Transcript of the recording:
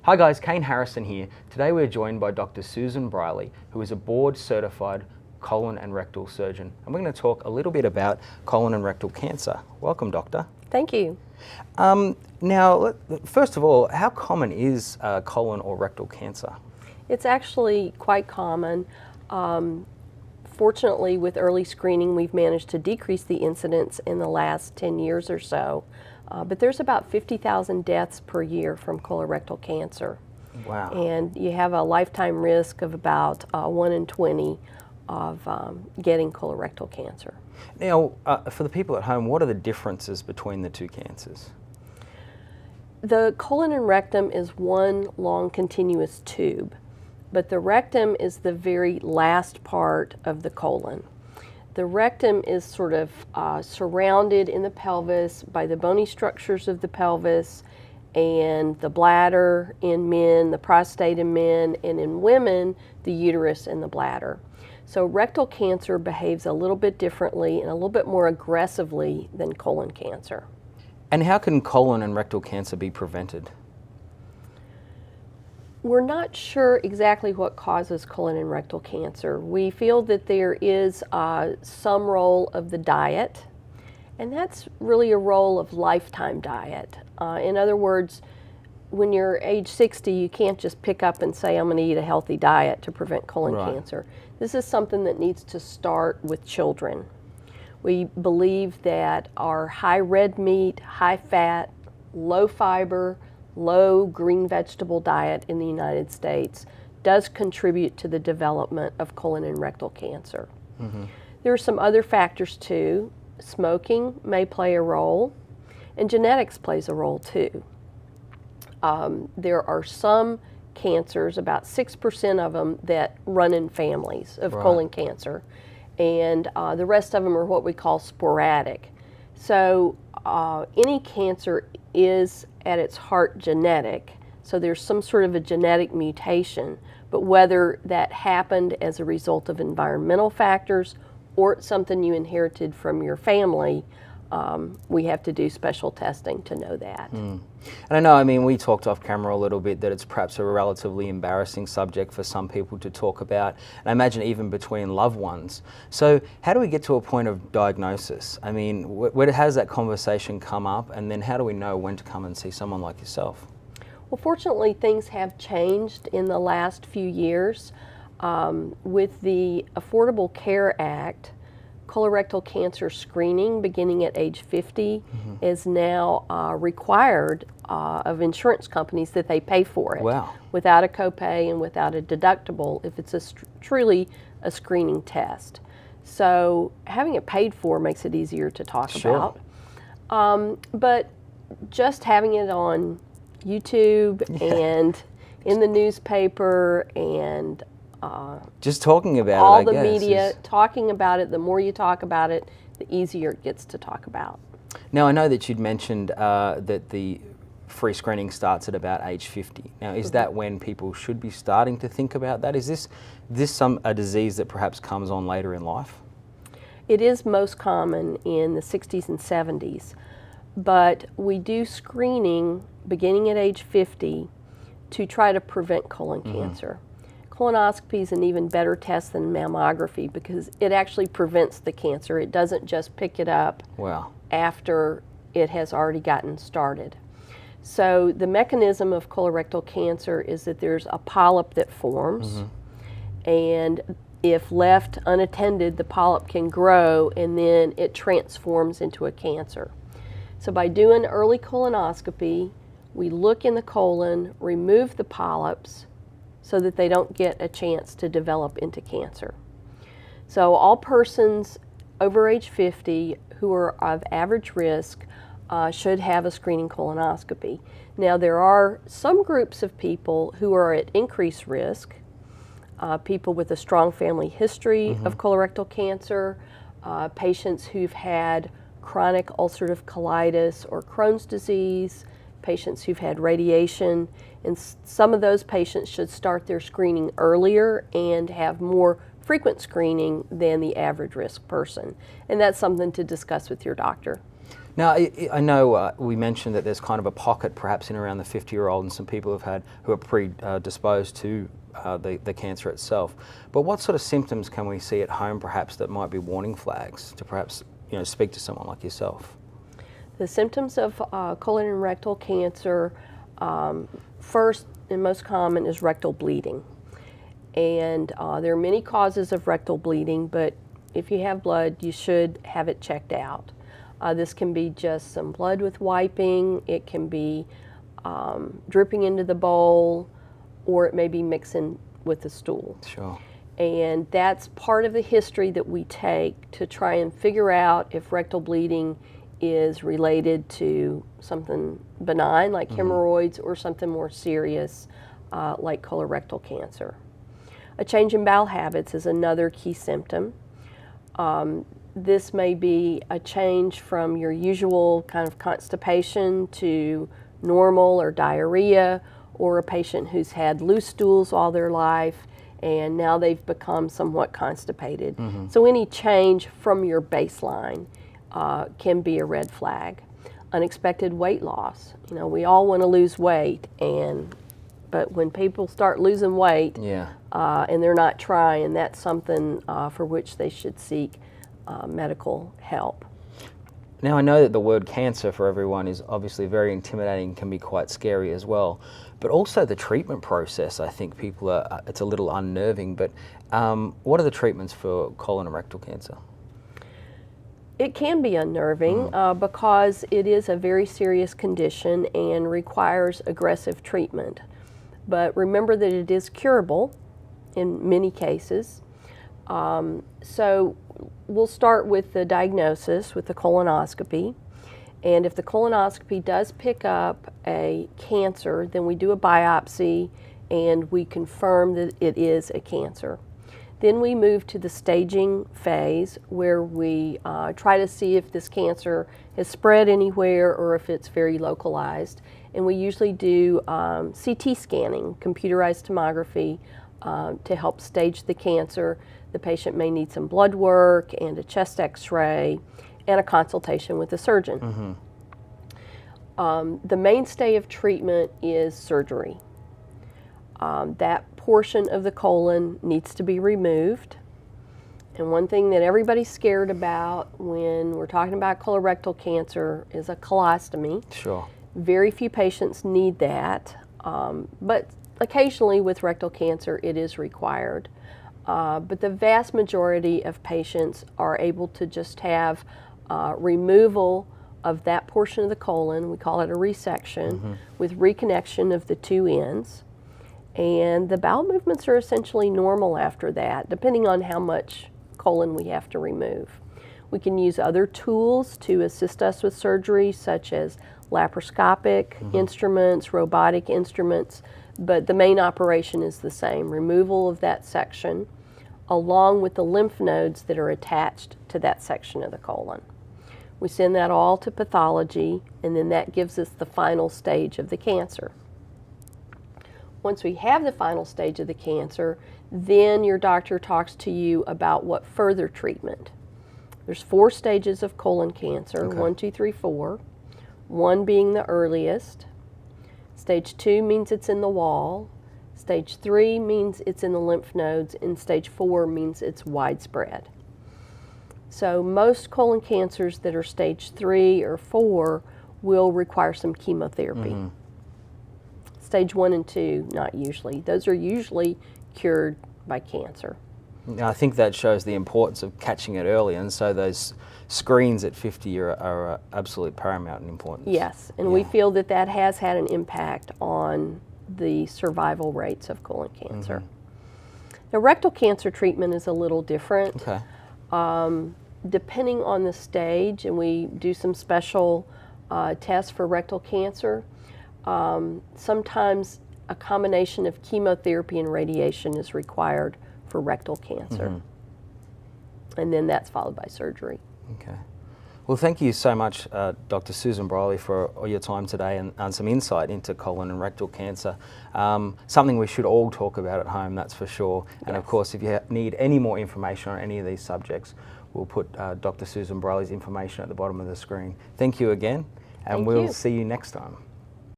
Hi guys, Kane Harrison here. Today we're joined by Dr. Susan Briley, who is a board-certified colon and rectal surgeon. And we're going to talk a little bit about colon and rectal cancer. Welcome, doctor. Thank you. Now, first of all, how common is colon or rectal cancer? It's actually quite common. Fortunately, with early screening, we've managed to decrease the incidence in the last 10 years or so. But there's about 50,000 deaths per year from colorectal cancer. Wow. And you have a lifetime risk of about 1 in 20 of getting colorectal cancer. Now, for the people at home, what are the differences between the two cancers? The colon and rectum is one long continuous tube, but the rectum is the very last part of the colon. The rectum is sort of surrounded in the pelvis by the bony structures of the pelvis and the bladder in men, the prostate in men, and in women, the uterus and the bladder. So rectal cancer behaves a little bit differently and a little bit more aggressively than colon cancer. And how can colon and rectal cancer be prevented? We're not sure exactly what causes colon and rectal cancer. We feel that there is some role of the diet, and that's really a role of lifetime diet. In other words, when you're age 60, you can't just pick up and say, I'm going to eat a healthy diet to prevent colon cancer. This is something that needs to start with children. We believe that our high red meat, high fat, low fiber, low green vegetable diet in the United States does contribute to the development of colon and rectal cancer. Mm-hmm. There are some other factors too. Smoking may play a role, and genetics plays a role too. There are some cancers, about 6% of them, that run in families of colon cancer, and the rest of them are what we call sporadic. So any cancer is at its heart genetic, so there's some sort of a genetic mutation, but whether that happened as a result of environmental factors or it's something you inherited from your family, we have to do special testing to know that. And I know, I mean, we talked off camera a little bit that it's perhaps a relatively embarrassing subject for some people to talk about, and I imagine even between loved ones. So how do we get to a point of diagnosis? I mean, where has that conversation come up, and then how do we know when to come and see someone like yourself? Well, fortunately, things have changed in the last few years. With the Affordable Care Act, colorectal cancer screening beginning at age 50 is now required of insurance companies that they pay for it. Wow. Without a copay and without a deductible if it's truly a screening test. So having it paid for makes it easier to talk about. But just having it on YouTube and in the newspaper and just talking about all it, the media, talking about it, the more you talk about it, the easier it gets to talk about. Now, I know that you'd mentioned that the free screening starts at about age 50. Now, is that when people should be starting to think about that? Is this a disease that perhaps comes on later in life? It is most common in the 60s and 70s, but we do screening beginning at age 50 to try to prevent colon cancer. Colonoscopy is an even better test than mammography because it actually prevents the cancer. It doesn't just pick it up after it has already gotten started. So the mechanism of colorectal cancer is that there's a polyp that forms, and if left unattended, the polyp can grow and then it transforms into a cancer. So by doing early colonoscopy, we look in the colon, remove the polyps, so that they don't get a chance to develop into cancer. So all persons over age 50 who are of average risk should have a screening colonoscopy. Now there are some groups of people who are at increased risk, people with a strong family history of colorectal cancer, patients who've had chronic ulcerative colitis or Crohn's disease, patients who've had radiation, and some of those patients should start their screening earlier and have more frequent screening than the average risk person. And that's something to discuss with your doctor. Now, I know we mentioned that there's kind of a pocket perhaps in around the 50-year-old, and some people who are predisposed to the cancer itself. But what sort of symptoms can we see at home perhaps that might be warning flags to perhaps speak to someone like yourself? The symptoms of colon and rectal cancer, first and most common is rectal bleeding. And there are many causes of rectal bleeding, but if you have blood, you should have it checked out. This can be just some blood with wiping, it can be dripping into the bowl, or it may be mixing with the stool. Sure. And that's part of the history that we take to try and figure out if rectal bleeding is related to something benign like hemorrhoids or something more serious like colorectal cancer. A change in bowel habits is another key symptom. This may be a change from your usual kind of constipation to normal or diarrhea, or a patient who's had loose stools all their life and now they've become somewhat constipated. So any change from your baseline can be a red flag. Unexpected weight loss. We all want to lose weight, but when people start losing weight and they're not trying, that's something for which they should seek medical help. Now, I know that the word cancer for everyone is obviously very intimidating, can be quite scary as well, but also the treatment process, I think it's a little unnerving, but what are the treatments for colon and rectal cancer? It can be unnerving because it is a very serious condition and requires aggressive treatment. But remember that it is curable in many cases. So we'll start with the diagnosis with the colonoscopy. And if the colonoscopy does pick up a cancer, then we do a biopsy and we confirm that it is a cancer. Then we move to the staging phase where we try to see if this cancer has spread anywhere or if it's very localized. And we usually do CT scanning, computerized tomography, to help stage the cancer. The patient may need some blood work and a chest x-ray and a consultation with a surgeon. The mainstay of treatment is surgery. That portion of the colon needs to be removed. And one thing that everybody's scared about when we're talking about colorectal cancer is a colostomy. Sure. Very few patients need that, but occasionally with rectal cancer it is required. But the vast majority of patients are able to just have removal of that portion of the colon, we call it a resection, with reconnection of the two ends. And the bowel movements are essentially normal after that, depending on how much colon we have to remove. We can use other tools to assist us with surgery, such as laparoscopic instruments, robotic instruments, but the main operation is the same, removal of that section, along with the lymph nodes that are attached to that section of the colon. We send that all to pathology, and then that gives us the final stage of the cancer. Once we have the final stage of the cancer, then your doctor talks to you about what further treatment. There's 4 stages of colon cancer, 1, 2, 3, 4. 1 being the earliest. Stage 2 means it's in the wall. Stage 3 means it's in the lymph nodes, and stage 4 means it's widespread. So most colon cancers that are stage 3 or 4 will require some chemotherapy. Stage 1 and 2, not usually. Those are usually cured by cancer. Now, I think that shows the importance of catching it early, and so those screens at 50 are absolutely paramount in importance. Yes, and we feel that that has had an impact on the survival rates of colon cancer. Now, rectal cancer treatment is a little different. Depending on the stage, and we do some special tests for rectal cancer, sometimes a combination of chemotherapy and radiation is required for rectal cancer. And then that's followed by surgery. Okay. Well, thank you so much, Dr. Susan Briley, for all your time today and some insight into colon and rectal cancer. Something we should all talk about at home, that's for sure. And of course, if you need any more information on any of these subjects, we'll put Dr. Susan Briley's information at the bottom of the screen. Thank you again, and Thank we'll you. see you next time.